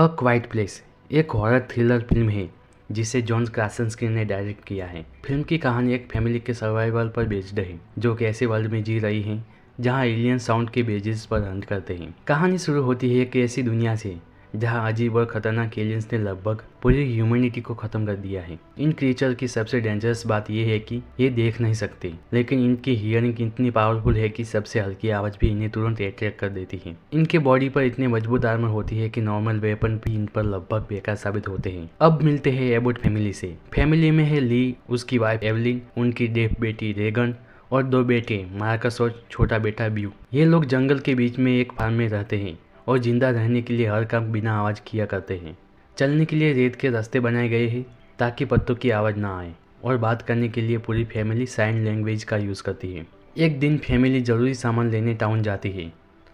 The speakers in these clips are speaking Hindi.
अ क्वाइट प्लेस एक हॉरर थ्रिलर फिल्म है जिसे जॉन क्रासिंस्की ने डायरेक्ट किया है। फिल्म की कहानी एक फैमिली के सर्वाइवल पर बेस्ड है जो कि ऐसे वर्ल्ड में जी रही है जहां एलियन साउंड के बेसिस पर हंट करते हैं। कहानी शुरू होती है एक ऐसी दुनिया से जहां अजीब और खतरनाक एलियंस ने लगभग पूरी ह्यूमैनिटी को खत्म कर दिया है। इन क्रीचर की सबसे डेंजरस बात यह है कि ये देख नहीं सकते, लेकिन इनकी हियरिंग इतनी पावरफुल है कि सबसे हल्की आवाज भी इन्हें तुरंत अट्रैक्ट कर देती है। इनके बॉडी पर इतनी मजबूत आर्मर होती है कि नॉर्मल वेपन भी इन पर लगभग बेकार साबित होते हैं। अब मिलते हैं एबोट फैमिली से। फैमिली में है ली, उसकी वाइफ एवलिन, उनकी डेफ बेटी रेगन और दो बेटे मार्कस और छोटा बेटा ब्यू। ये लोग जंगल के बीच में एक फार्म में रहते हैं और जिंदा रहने के लिए हर काम बिना आवाज़ किया करते हैं। चलने के लिए रेत के रास्ते बनाए गए हैं ताकि पत्तों की आवाज़ ना आए, और बात करने के लिए पूरी फैमिली साइन लैंग्वेज का यूज़ करती है। एक दिन फैमिली ज़रूरी सामान लेने टाउन जाती है।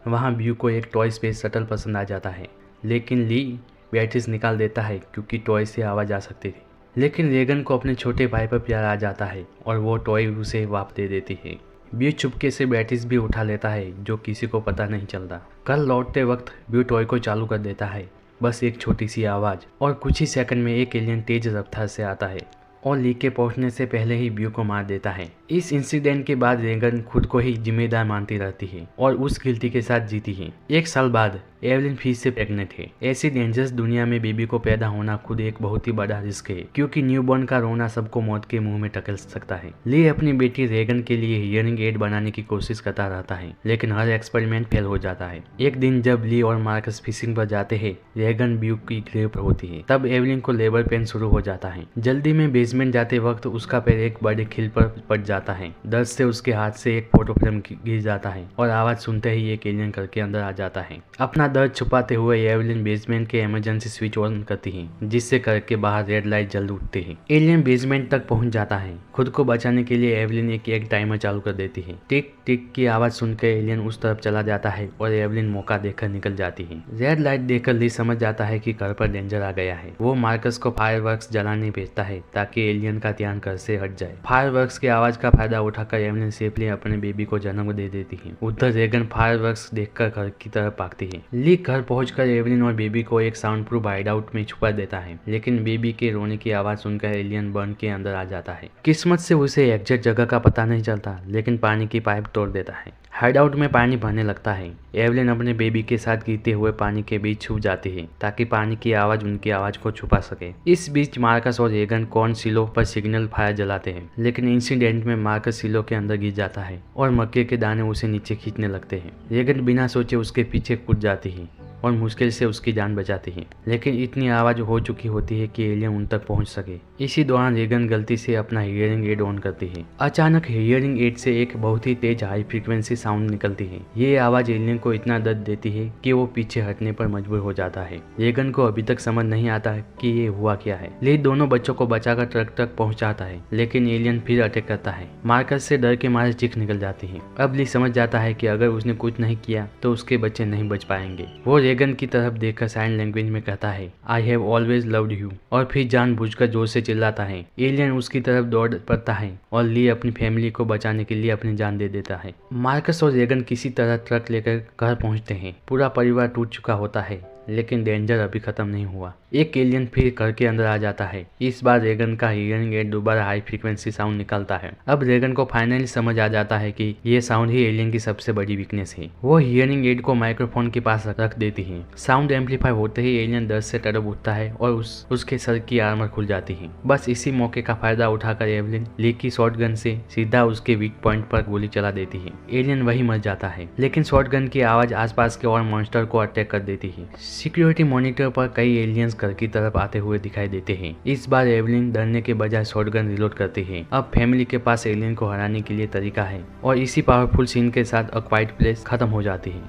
वहाँ ब्यू को एक टॉय स्पेस शटल पसंद आ जाता है, लेकिन ली बैटरीज निकाल देता है क्योंकि टॉय से आवाज़ आ सकती थी। लेकिन रेगन को अपने छोटे भाई पर प्यार आ जाता है और वो टॉय उसे वापस दे देती है। ब्यू चुपके से बैटरीज भी उठा लेता है जो किसी को पता नहीं चलता। कल लौटते वक्त ब्यू टॉय को चालू कर देता है, बस एक छोटी सी आवाज़, और कुछ ही सेकंड में एक एलियन तेज रफ्तार से आता है और ली के पहुंचने से पहले ही ब्यू को मार देता है। इस इंसिडेंट के बाद रेगन खुद को ही जिम्मेदार मानती रहती है और उस गिल्टी के साथ जीती है। एक साल बाद एवलिन फिर से प्रेग्नेंट है। ऐसी डेंजरस दुनिया में बेबी को पैदा होना खुद एक बहुत ही बड़ा रिस्क है, क्योंकि न्यूबॉर्न का रोना सबको मौत के मुंह में धकेल सकता है। ली अपनी बेटी रेगन के लिए हियरिंग एड बनाने की कोशिश करता रहता है, लेकिन हर एक्सपेरिमेंट फेल हो जाता है। एक दिन जब ली और मार्कस फिशिंग पर जाते हैं, रेगन ब्यू की ग्रेव पर होती है। तब एवलिन को लेबर पेन शुरू हो जाता है। जल्दी में बेसमेंट जाते वक्त उसका पैर एक बड़े खिल पर पड़ जाता है। दर्द से उसके हाथ से एक फोटो फ्रेम गिर जाता है और आवाज सुनते ही एक एलियन करके अंदर आ जाता है। अपना दर्द छुपाते हुए एवलिन बेसमेंट के इमरजेंसी स्विच ऑन करती है, जिससे करके बाहर रेड लाइट जल उठती है। एलियन बेसमेंट तक पहुंच जाता है। खुद को बचाने के लिए एवलिन एक टाइमर चालू कर देती है। टिक टिक की आवाज सुनकर एलियन उस तरफ चला जाता है और एवलिन मौका देखकर निकल जाती है। रेड लाइट देखकर ली समझ जाता है कि घर पर डेंजर आ गया है। वो मार्कस को फायरवर्क्स जलाने भेजता है ताकि एलियन का ध्यान घर से हट जाए। फायरवर्क्स की आवाज का फायदा उठाकर एवलिन सेफली अपने बेबी को जन्म दे देती है। उधर रेगन फायरवर्क्स देखकर घर की तरफ भागती है। ली घर पहुंचकर एवलिन और बेबी को एक साउंड प्रूफ हाइड आउट में छुपा देता है, लेकिन बेबी के रोने की आवाज सुनकर एलियन बर्न के अंदर आ जाता है। किस्मत से उसे एग्जैक्ट जगह का पता नहीं चलता, लेकिन पानी की पाइप तोड़ देता है। हाइड आउट में पानी भरने लगता है। एवलिन अपने बेबी के साथ गिरते हुए पानी के बीच छुप जाती है ताकि पानी की आवाज उनकी आवाज को छुपा सके। इस बीच मार्कस और रेगन कॉर्न सिलो पर सिग्नल फायर जलाते हैं, लेकिन इंसिडेंट में मार्कस सिलो के अंदर गिर जाता है और मक्के के दाने उसे नीचे खींचने लगते हैं। रेगन बिना सोचे उसके पीछे कूद जाती है और मुश्किल से उसकी जान बचाती है, लेकिन इतनी आवाज हो चुकी होती है कि एलियन उन तक पहुंच सके। इसी दौरान रेगन गलती से अपना हियरिंग एड ऑन करती है। अचानक हियरिंग एड से एक बहुत ही तेज हाई फ्रीक्वेंसी साउंड निकलती है। ये आवाज एलियन को इतना दर्द देती है कि वो पीछे हटने पर मजबूर हो जाता है। रेगन को अभी तक समझ नहीं आता कि ये हुआ क्या है। ली दोनों बच्चों को बचाकर ट्रक तक पहुंचाता है, लेकिन एलियन फिर अटैक करता है। मार्कस से डर के मारे चीख निकल जाती है। अब ली समझ जाता है कि अगर उसने कुछ नहीं किया तो उसके बच्चे नहीं बच पाएंगे। वो रेगन की तरफ देखकर साइन लैंग्वेज में कहता है, I have always loved you, और फिर जानबूझकर जोर से चिल्लाता है। एलियन उसकी तरफ दौड़ पड़ता है और ली अपनी फैमिली को बचाने के लिए अपनी जान दे देता है। मार्कस और रेगन किसी तरह ट्रक लेकर घर पहुंचते हैं। पूरा परिवार टूट चुका होता है, लेकिन डेंजर अभी खत्म नहीं हुआ। एक एलियन फिर घर के अंदर आ जाता है। इस बार रेगन का हियरिंग एड दोबारा हाई फ्रीक्वेंसी साउंड निकालता है। अब रेगन को फाइनली समझ आ जाता है कि ये साउंड ही एलियन की सबसे बड़ी वीकनेस है। वो हियरिंग एड को माइक्रोफोन के पास रख देती है। साउंड एम्पलीफाई होते ही एलियन दर्द से तड़प उठता है और उसके सर की आर्मर खुल जाती है। बस इसी मौके का फायदा उठाकर एवलिन ली की शॉटगन से सीधा उसके वीक पॉइंट पर गोली चला देती है। एलियन वही मर जाता है, लेकिन शॉटगन की आवाज आसपास के और मॉन्स्टर को अटैक कर देती है। सिक्योरिटी मॉनिटर पर कई एलियंस घर की तरफ आते हुए दिखाई देते हैं। इस बार एवलिन डरने के बजाय शॉटगन रिलोड करती है। अब फैमिली के पास एलियन को हराने के लिए तरीका है, और इसी पावरफुल सीन के साथ अ क्वाइट प्लेस खत्म हो जाती है।